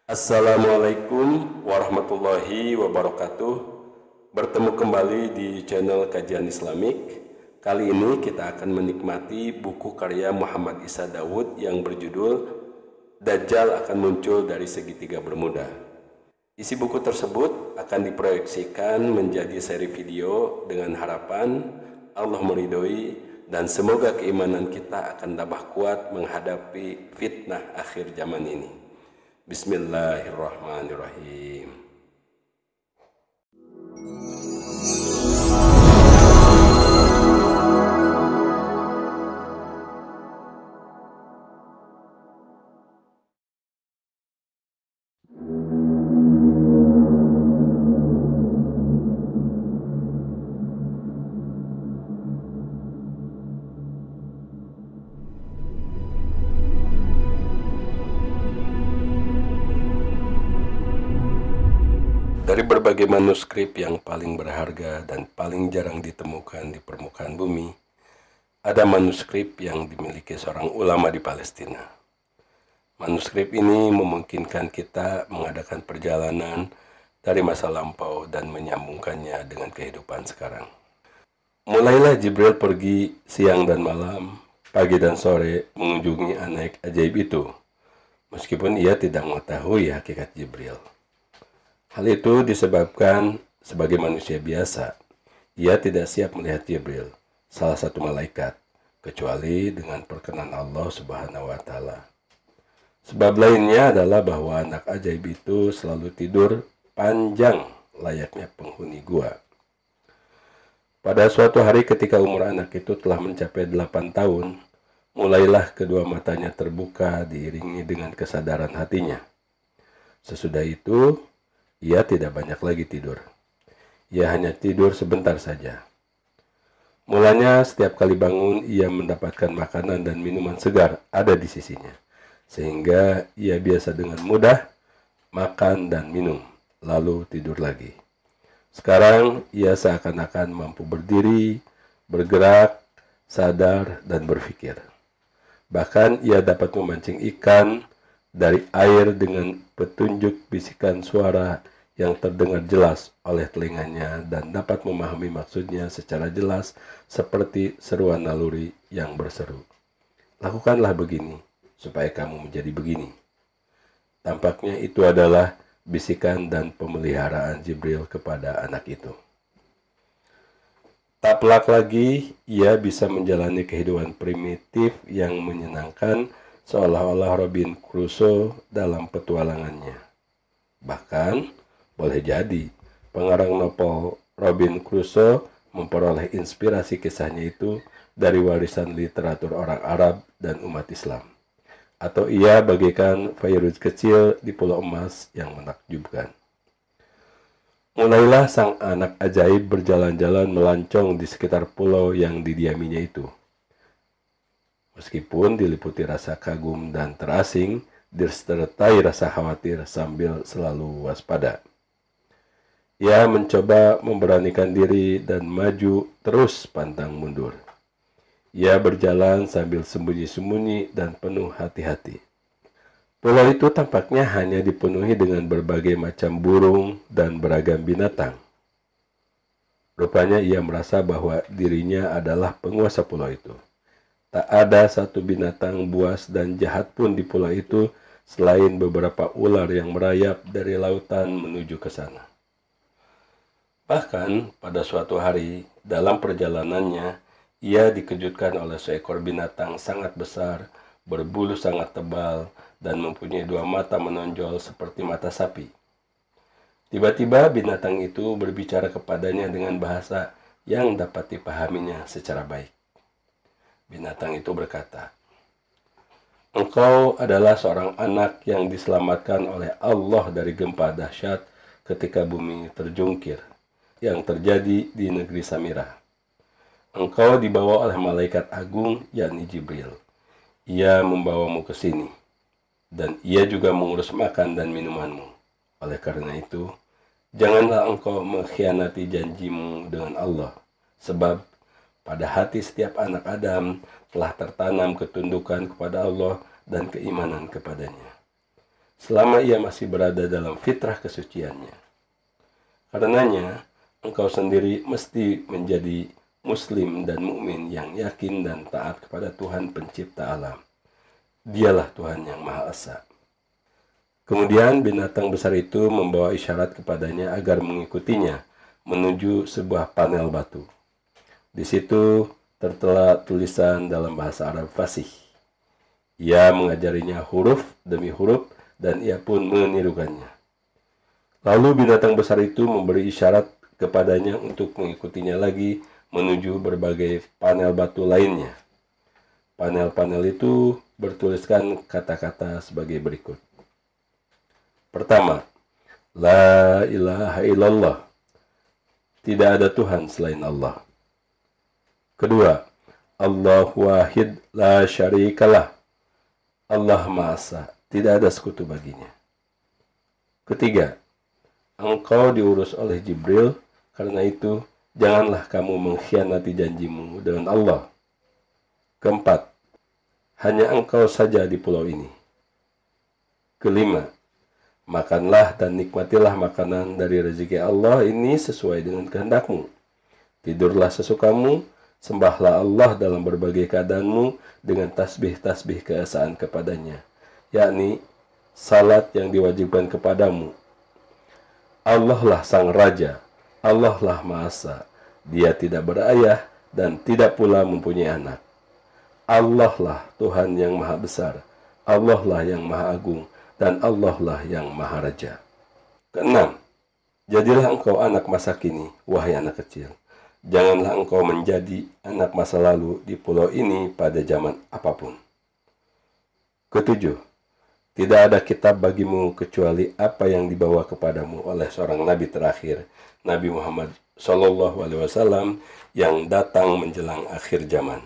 Assalamualaikum warahmatullahi wabarakatuh. Bertemu kembali di channel Kajian Islamik. Kali ini kita akan menikmati buku karya Muhammad Isa Daud yang berjudul Dajjal akan muncul dari segitiga Bermuda. Isi buku tersebut akan diproyeksikan menjadi seri video dengan harapan Allah meridhoi dan semoga keimanan kita akan tambah kuat menghadapi fitnah akhir zaman ini. Bismillahirrahmanirrahim. Dari berbagai manuskrip yang paling berharga dan paling jarang ditemukan di permukaan bumi, ada manuskrip yang dimiliki seorang ulama di Palestina. Manuskrip ini memungkinkan kita mengadakan perjalanan dari masa lampau dan menyambungkannya dengan kehidupan sekarang. Mulailah Jibril pergi siang dan malam, pagi dan sore mengunjungi anak ajaib itu, meskipun ia tidak mengetahui hakikat Jibril. Hal itu disebabkan sebagai manusia biasa, ia tidak siap melihat Jibril, salah satu malaikat, kecuali dengan perkenan Allah Subhanahu wa Ta'ala. Sebab lainnya adalah bahwa anak ajaib itu selalu tidur panjang layaknya penghuni gua. Pada suatu hari ketika umur anak itu telah mencapai 8 tahun, mulailah kedua matanya terbuka diiringi dengan kesadaran hatinya. Sesudah itu, ia tidak banyak lagi tidur. Ia hanya tidur sebentar saja. Mulanya setiap kali bangun ia mendapatkan makanan dan minuman segar ada di sisinya. Sehingga ia biasa dengan mudah makan dan minum, lalu tidur lagi. Sekarang ia seakan-akan mampu berdiri, bergerak, sadar, dan berpikir. Bahkan ia dapat memancing ikan dari air dengan petunjuk bisikan suara yang terdengar jelas oleh telinganya dan dapat memahami maksudnya secara jelas seperti seruan naluri yang berseru. Lakukanlah begini, supaya kamu menjadi begini. Tampaknya itu adalah bisikan dan pemeliharaan Jibril kepada anak itu. Tak pelak lagi, ia bisa menjalani kehidupan primitif yang menyenangkan seolah-olah Robin Crusoe dalam petualangannya. Bahkan, boleh jadi, pengarang novel Robin Crusoe memperoleh inspirasi kisahnya itu dari warisan literatur orang Arab dan umat Islam. Atau ia bagaikan Fairuz kecil di Pulau Emas yang menakjubkan. Mulailah sang anak ajaib berjalan-jalan melancong di sekitar pulau yang didiaminya itu. Meskipun diliputi rasa kagum dan terasing, disertai rasa khawatir sambil selalu waspada. Ia mencoba memberanikan diri dan maju terus pantang mundur. Ia berjalan sambil sembunyi-sembunyi dan penuh hati-hati. Pulau itu tampaknya hanya dipenuhi dengan berbagai macam burung dan beragam binatang. Rupanya ia merasa bahwa dirinya adalah penguasa pulau itu. Tak ada satu binatang buas dan jahat pun di pulau itu selain beberapa ular yang merayap dari lautan menuju ke sana. Bahkan pada suatu hari dalam perjalanannya, ia dikejutkan oleh seekor binatang sangat besar, berbulu sangat tebal, dan mempunyai 2 mata menonjol seperti mata sapi. Tiba-tiba binatang itu berbicara kepadanya dengan bahasa yang dapat dipahaminya secara baik. Binatang itu berkata, "Engkau adalah seorang anak yang diselamatkan oleh Allah dari gempa dahsyat ketika bumi terjungkir yang terjadi di negeri Samirah. Engkau dibawa oleh malaikat agung yakni Jibril. Ia membawamu ke sini, dan ia juga mengurus makan dan minumanmu. Oleh karena itu, janganlah engkau mengkhianati janjimu dengan Allah, sebab pada hati setiap anak Adam telah tertanam ketundukan kepada Allah dan keimanan kepadanya. selama ia masih berada dalam fitrah kesuciannya. Karenanya, engkau sendiri mesti menjadi muslim dan mukmin yang yakin dan taat kepada Tuhan pencipta alam. Dialah Tuhan yang Maha Esa. Kemudian binatang besar itu membawa isyarat kepadanya agar mengikutinya menuju sebuah panel batu. Di situ tertera tulisan dalam bahasa Arab fasih. Ia mengajarinya huruf demi huruf dan ia pun menirukannya. Lalu binatang besar itu memberi isyarat kepadanya untuk mengikutinya lagi menuju berbagai panel batu lainnya. Panel-panel itu bertuliskan kata-kata sebagai berikut. Pertama, La ilaha illallah. Tidak ada Tuhan selain Allah. Kedua, Allahu wahid la syarikalah. Allah Maha Esa, tidak ada sekutu baginya. Ketiga, engkau diurus oleh Jibril, karena itu janganlah kamu mengkhianati janjimu dengan Allah. Keempat, hanya engkau saja di pulau ini. Kelima, makanlah dan nikmatilah makanan dari rezeki Allah ini sesuai dengan kehendakmu. Tidurlah sesukamu, sembahlah Allah dalam berbagai keadaanmu dengan tasbih-tasbih keesaan kepadanya, yakni salat yang diwajibkan kepadamu. Allah lah sang Raja, Allah lah Maha Esa, Dia tidak berayah dan tidak pula mempunyai anak. Allah lah Tuhan yang Maha Besar, Allah lah yang Maha Agung, dan Allah lah yang Maha Raja. Keenam, jadilah engkau anak masa kini, wahai anak kecil. Janganlah engkau menjadi anak masa lalu di pulau ini pada zaman apapun. Ketujuh, tidak ada kitab bagimu kecuali apa yang dibawa kepadamu oleh seorang nabi terakhir, Nabi Muhammad SAW, yang datang menjelang akhir zaman.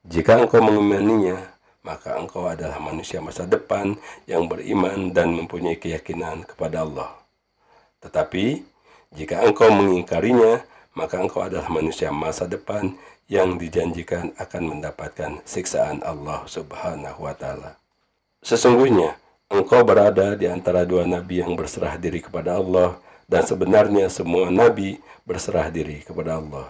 Jika engkau mengimaninya, maka engkau adalah manusia masa depan yang beriman dan mempunyai keyakinan kepada Allah. Tetapi, jika engkau mengingkarinya, maka engkau adalah manusia masa depan yang dijanjikan akan mendapatkan siksaan Allah Subhanahu wa Ta'ala. Sesungguhnya, engkau berada di antara dua nabi yang berserah diri kepada Allah, dan sebenarnya semua nabi berserah diri kepada Allah.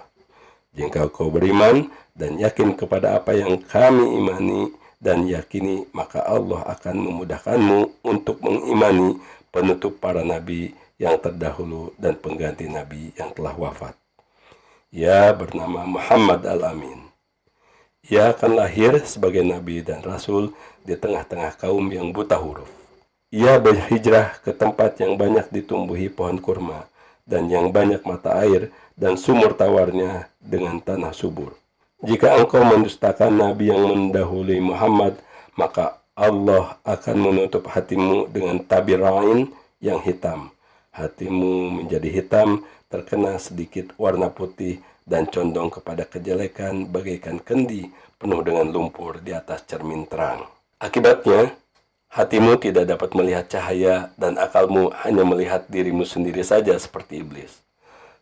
Jika engkau beriman dan yakin kepada apa yang kami imani dan yakini, maka Allah akan memudahkanmu untuk mengimani penutup para nabi yang terdahulu dan pengganti nabi yang telah wafat. Ia bernama Muhammad Al-Amin. Ia akan lahir sebagai nabi dan rasul di tengah-tengah kaum yang buta huruf. Ia berhijrah ke tempat yang banyak ditumbuhi pohon kurma dan yang banyak mata air dan sumur tawarnya dengan tanah subur. Jika engkau mendustakan nabi yang mendahului Muhammad, maka Allah akan menutup hatimu dengan tabir ain yang hitam. Hatimu menjadi hitam, terkena sedikit warna putih, dan condong kepada kejelekan bagaikan kendi penuh dengan lumpur di atas cermin terang. Akibatnya, hatimu tidak dapat melihat cahaya dan akalmu hanya melihat dirimu sendiri saja seperti iblis.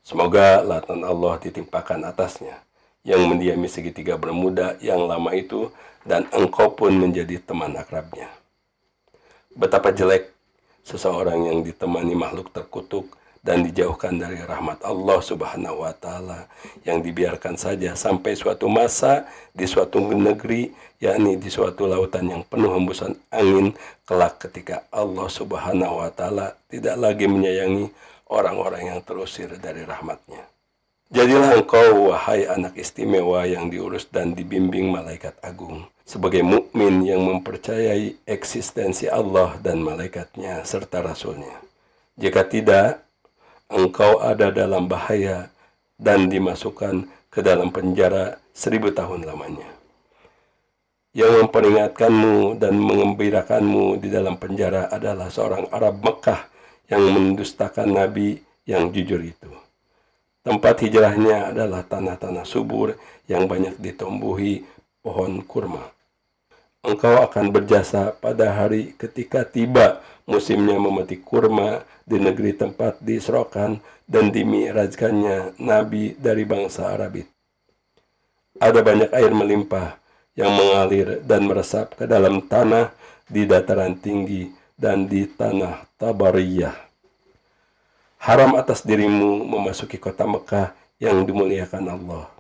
Semoga laknat Allah ditimpakan atasnya, yang mendiami segitiga bermuda yang lama itu, dan engkau pun menjadi teman akrabnya. Betapa jelek seseorang yang ditemani makhluk terkutuk dan dijauhkan dari rahmat Allah Subhanahu wa Ta'ala, yang dibiarkan saja sampai suatu masa di suatu negeri, yakni di suatu lautan yang penuh hembusan angin, kelak ketika Allah Subhanahu wa Ta'ala tidak lagi menyayangi orang-orang yang terusir dari rahmatnya. Jadilah engkau, wahai anak istimewa yang diurus dan dibimbing malaikat agung, sebagai mukmin yang mempercayai eksistensi Allah dan malaikatnya serta rasulnya. Jika tidak, engkau ada dalam bahaya dan dimasukkan ke dalam penjara 1000 tahun lamanya. Yang memperingatkanmu dan mengembirakanmu di dalam penjara adalah seorang Arab Mekah yang mendustakan Nabi yang jujur itu. Tempat hijrahnya adalah tanah-tanah subur yang banyak ditumbuhi pohon kurma. Engkau akan berjasa pada hari ketika tiba musimnya memetik kurma di negeri tempat diisrokan dan dimi'rajkannya Nabi dari bangsa Arab itu. Ada banyak air melimpah yang mengalir dan meresap ke dalam tanah di dataran tinggi dan di tanah Tabariyah. Haram atas dirimu memasuki kota Mekah yang dimuliakan Allah,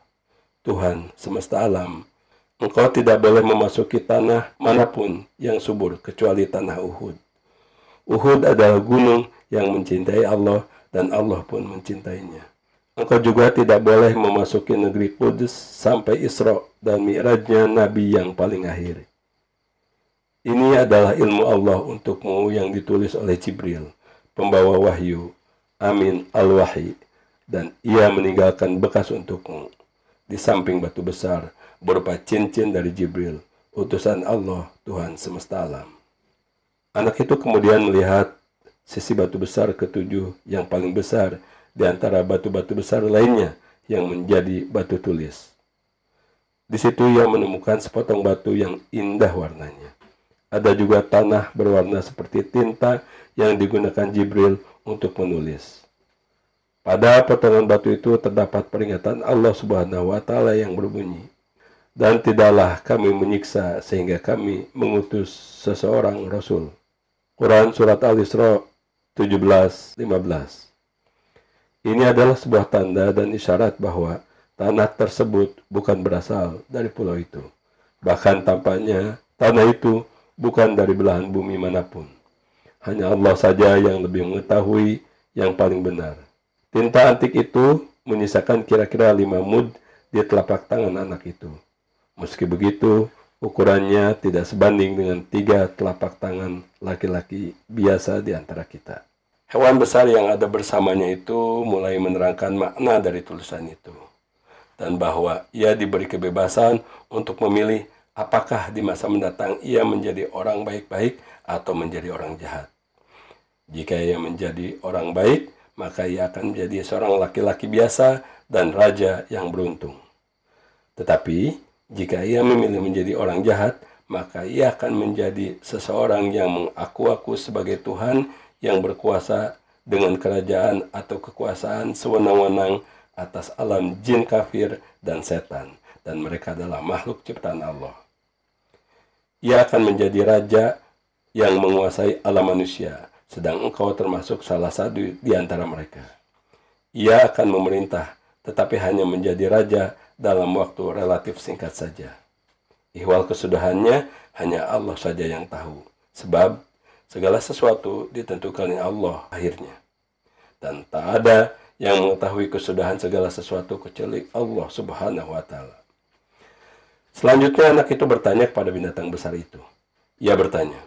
Tuhan semesta alam. Engkau tidak boleh memasuki tanah manapun yang subur kecuali tanah Uhud. Uhud adalah gunung yang mencintai Allah dan Allah pun mencintainya. Engkau juga tidak boleh memasuki negeri Kudus sampai Isra dan Mi'rajnya Nabi yang paling akhir. Ini adalah ilmu Allah untukmu yang ditulis oleh Jibril, pembawa wahyu, Amin al-Wahyi, dan ia meninggalkan bekas untukmu di samping batu besar berupa cincin dari Jibril, utusan Allah, Tuhan semesta alam. Anak itu kemudian melihat sisi batu besar ketujuh yang paling besar di antara batu-batu besar lainnya yang menjadi batu tulis. Di situ ia menemukan sepotong batu yang indah warnanya. Ada juga tanah berwarna seperti tinta yang digunakan Jibril untuk menulis. Pada potongan batu itu terdapat peringatan Allah Subhanahu wa Ta'ala yang berbunyi, "Dan tidaklah kami menyiksa sehingga kami mengutus seseorang Rasul." Quran Surat Al-Isra 17-15. Ini adalah sebuah tanda dan isyarat bahwa tanah tersebut bukan berasal dari pulau itu. Bahkan tampaknya tanah itu bukan dari belahan bumi manapun. Hanya Allah saja yang lebih mengetahui yang paling benar. Tinta antik itu menyisakan kira-kira 5 mud di telapak tangan anak itu. Meski begitu, ukurannya tidak sebanding dengan 3 telapak tangan laki-laki biasa di antara kita. Hewan besar yang ada bersamanya itu mulai menerangkan makna dari tulisan itu, dan bahwa ia diberi kebebasan untuk memilih apakah di masa mendatang ia menjadi orang baik-baik atau menjadi orang jahat. Jika ia menjadi orang baik, maka ia akan menjadi seorang laki-laki biasa dan raja yang beruntung. Tetapi, jika ia memilih menjadi orang jahat, maka ia akan menjadi seseorang yang mengaku-aku sebagai Tuhan yang berkuasa dengan kerajaan atau kekuasaan sewenang-wenang atas alam jin kafir dan setan, dan mereka adalah makhluk ciptaan Allah. Ia akan menjadi raja yang menguasai alam manusia, sedang engkau termasuk salah satu di antara mereka. Ia akan memerintah, tetapi hanya menjadi raja dalam waktu relatif singkat saja. Ihwal kesudahannya hanya Allah saja yang tahu, sebab segala sesuatu ditentukan oleh Allah akhirnya. Dan tak ada yang mengetahui kesudahan segala sesuatu kecuali Allah Subhanahu wa Ta'ala. Selanjutnya anak itu bertanya kepada binatang besar itu. Ia bertanya,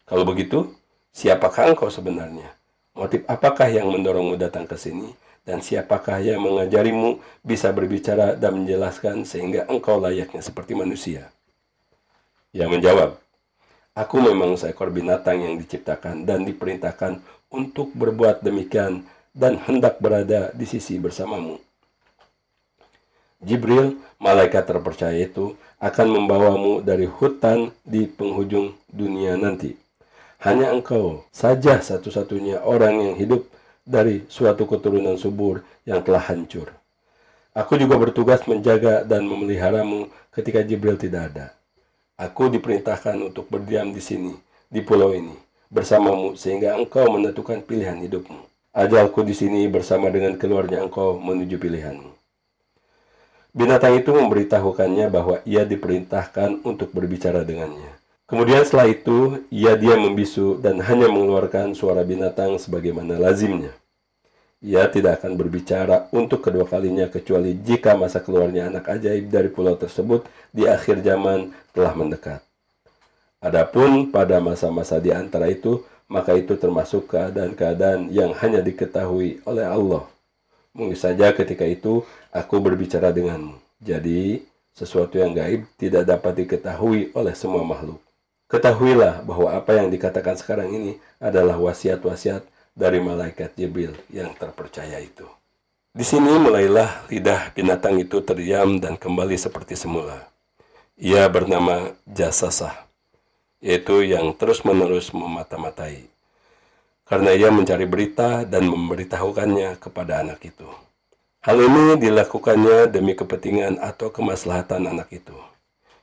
"Kalau begitu, siapakah engkau sebenarnya? Motif apakah yang mendorongmu datang ke sini? Dan siapakah yang mengajarimu bisa berbicara dan menjelaskan sehingga engkau layaknya seperti manusia?" Ia menjawab, "Aku memang seekor binatang yang diciptakan dan diperintahkan untuk berbuat demikian dan hendak berada di sisi bersamamu." Jibril, malaikat terpercaya itu, akan membawamu dari hutan di penghujung dunia nanti. Hanya engkau saja satu-satunya orang yang hidup dari suatu keturunan subur yang telah hancur. Aku juga bertugas menjaga dan memeliharamu ketika Jibril tidak ada. Aku diperintahkan untuk berdiam di sini, di pulau ini, bersamamu sehingga engkau menentukan pilihan hidupmu. Ajalku di sini bersama dengan keluarnya engkau menuju pilihanmu. Binatang itu memberitahukannya bahwa ia diperintahkan untuk berbicara dengannya. Kemudian setelah itu, ia diam membisu dan hanya mengeluarkan suara binatang sebagaimana lazimnya. Ia tidak akan berbicara untuk kedua kalinya kecuali jika masa keluarnya anak ajaib dari pulau tersebut di akhir zaman telah mendekat. Adapun pada masa-masa di antara itu, maka itu termasuk keadaan-keadaan yang hanya diketahui oleh Allah. Mungkin saja ketika itu aku berbicara denganmu. Jadi, sesuatu yang gaib tidak dapat diketahui oleh semua makhluk. Ketahuilah bahwa apa yang dikatakan sekarang ini adalah wasiat-wasiat dari malaikat Jibril yang terpercaya itu. Di sini mulailah lidah binatang itu terdiam dan kembali seperti semula. Ia bernama Jasasah, yaitu yang terus-menerus memata-matai, karena ia mencari berita dan memberitahukannya kepada anak itu. Hal ini dilakukannya demi kepentingan atau kemaslahatan anak itu.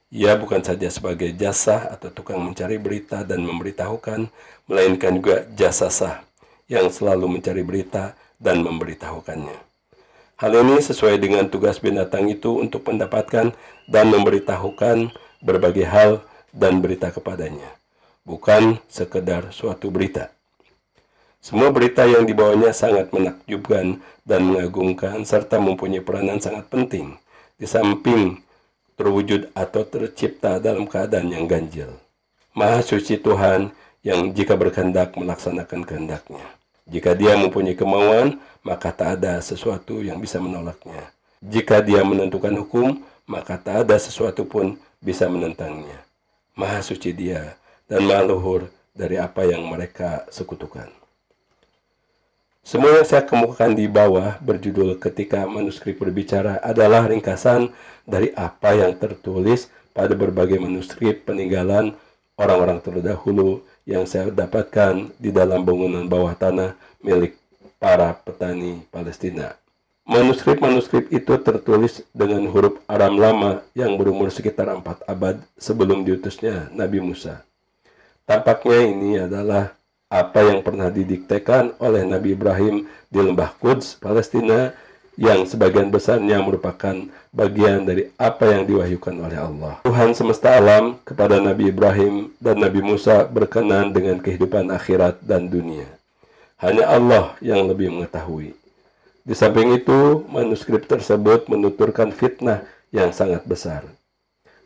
Ia bukan saja sebagai jasa atau tukang mencari berita dan memberitahukan, melainkan juga jasa sah yang selalu mencari berita dan memberitahukannya. Hal ini sesuai dengan tugas binatang itu untuk mendapatkan dan memberitahukan berbagai hal dan berita kepadanya, bukan sekedar suatu berita. Semua berita yang dibawanya sangat menakjubkan dan mengagumkan serta mempunyai peranan sangat penting, di samping terwujud atau tercipta dalam keadaan yang ganjil. Maha suci Tuhan yang jika berkehendak melaksanakan kehendaknya. Jika dia mempunyai kemauan, maka tak ada sesuatu yang bisa menolaknya. Jika dia menentukan hukum, maka tak ada sesuatu pun bisa menentangnya. Maha suci dia dan maha luhur dari apa yang mereka sekutukan. Semua yang saya kemukakan di bawah berjudul ketika manuskrip berbicara adalah ringkasan dari apa yang tertulis pada berbagai manuskrip peninggalan orang-orang terdahulu yang saya dapatkan di dalam bangunan bawah tanah milik para petani Palestina. Manuskrip-manuskrip itu tertulis dengan huruf Aram lama yang berumur sekitar 4 abad sebelum diutusnya Nabi Musa. Tampaknya ini adalah apa yang pernah didiktekan oleh Nabi Ibrahim di lembah Quds, Palestina, yang sebagian besarnya merupakan bagian dari apa yang diwahyukan oleh Allah. Tuhan semesta alam kepada Nabi Ibrahim dan Nabi Musa berkenan dengan kehidupan akhirat dan dunia. Hanya Allah yang lebih mengetahui. Di samping itu, manuskrip tersebut menuturkan fitnah yang sangat besar.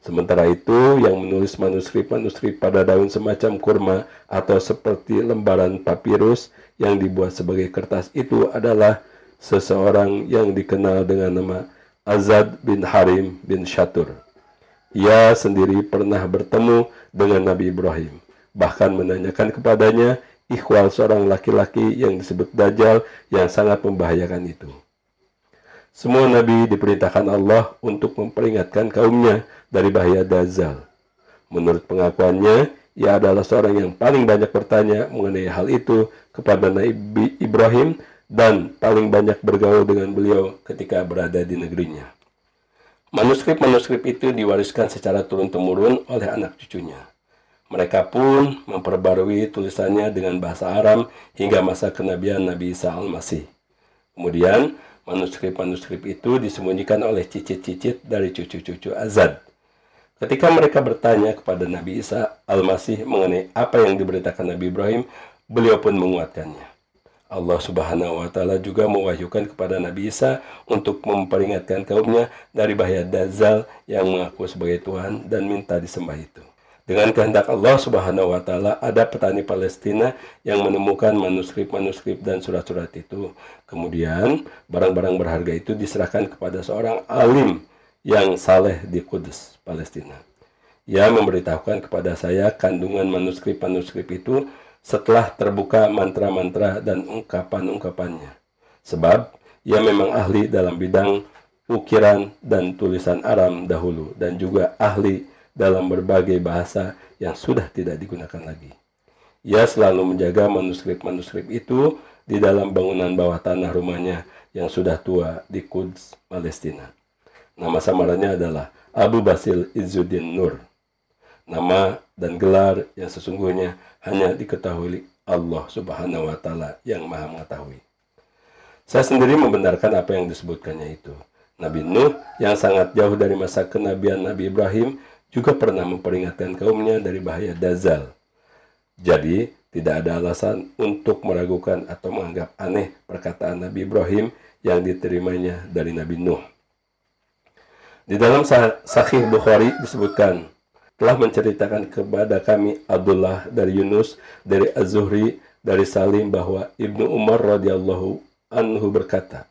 Sementara itu, yang menulis manuskrip-manuskrip pada daun semacam kurma atau seperti lembaran papirus yang dibuat sebagai kertas itu adalah seseorang yang dikenal dengan nama Azad bin Harim bin Shatur. Ia sendiri pernah bertemu dengan Nabi Ibrahim, bahkan menanyakan kepadanya ikhwal seorang laki-laki yang disebut Dajjal yang sangat membahayakan itu. Semua nabi diperintahkan Allah untuk memperingatkan kaumnya dari bahaya Dajjal. Menurut pengakuannya, ia adalah seorang yang paling banyak bertanya mengenai hal itu kepada Nabi Ibrahim dan paling banyak bergaul dengan beliau ketika berada di negerinya. Manuskrip-manuskrip itu diwariskan secara turun-temurun oleh anak cucunya. Mereka pun memperbarui tulisannya dengan bahasa Aram hingga masa kenabian Nabi Isa Al-Masih. Kemudian, manuskrip-manuskrip itu disembunyikan oleh cicit-cicit dari cucu-cucu Azad. Ketika mereka bertanya kepada Nabi Isa Al-Masih mengenai apa yang diberitakan Nabi Ibrahim, beliau pun menguatkannya. Allah Subhanahu wa Ta'ala juga mewahyukan kepada Nabi Isa untuk memperingatkan kaumnya dari bahaya Dajjal yang mengaku sebagai Tuhan dan minta disembah itu. Dengan kehendak Allah Subhanahu wa Ta'ala, ada petani Palestina yang menemukan manuskrip-manuskrip dan surat-surat itu. Kemudian, barang-barang berharga itu diserahkan kepada seorang alim yang saleh di Quds, Palestina. Ia memberitahukan kepada saya kandungan manuskrip-manuskrip itu setelah terbuka mantra-mantra dan ungkapan-ungkapannya. Sebab ia memang ahli dalam bidang ukiran dan tulisan Aram dahulu dan juga ahli dalam berbagai bahasa yang sudah tidak digunakan lagi. Ia selalu menjaga manuskrip-manuskrip itu di dalam bangunan bawah tanah rumahnya yang sudah tua di Quds, Palestina. Nama samarannya adalah Abu Basil Izzuddin Nur. Nama dan gelar yang sesungguhnya hanya diketahui Allah Subhanahu wa Ta'ala yang Maha mengetahui. Saya sendiri membenarkan apa yang disebutkannya itu. Nabi Nuh yang sangat jauh dari masa kenabian Nabi Ibrahim juga pernah memperingatkan kaumnya dari bahaya Dajjal. Jadi, tidak ada alasan untuk meragukan atau menganggap aneh perkataan Nabi Ibrahim yang diterimanya dari Nabi Nuh. Di dalam Sahih Bukhari disebutkan, telah menceritakan kepada kami Abdullah dari Yunus, dari Az-Zuhri, dari Salim bahwa Ibnu Umar radhiyallahu anhu berkata,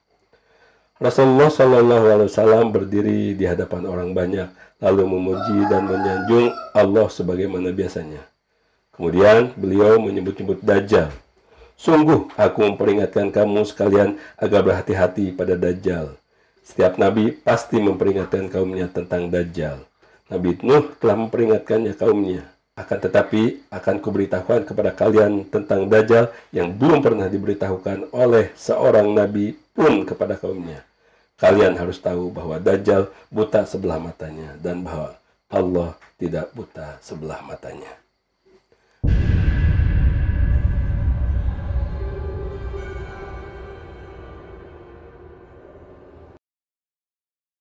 Rasulullah SAW berdiri di hadapan orang banyak, lalu memuji dan menyanjung Allah sebagaimana biasanya. Kemudian beliau menyebut-nyebut Dajjal. Sungguh aku memperingatkan kamu sekalian agar berhati-hati pada Dajjal. Setiap nabi pasti memperingatkan kaumnya tentang Dajjal. Nabi Nuh telah memperingatkannya kaumnya. Akan tetapi, akan kuberitahukan kepada kalian tentang Dajjal yang belum pernah diberitahukan oleh seorang nabi pun kepada kaumnya. Kalian harus tahu bahwa Dajjal buta sebelah matanya dan bahwa Allah tidak buta sebelah matanya.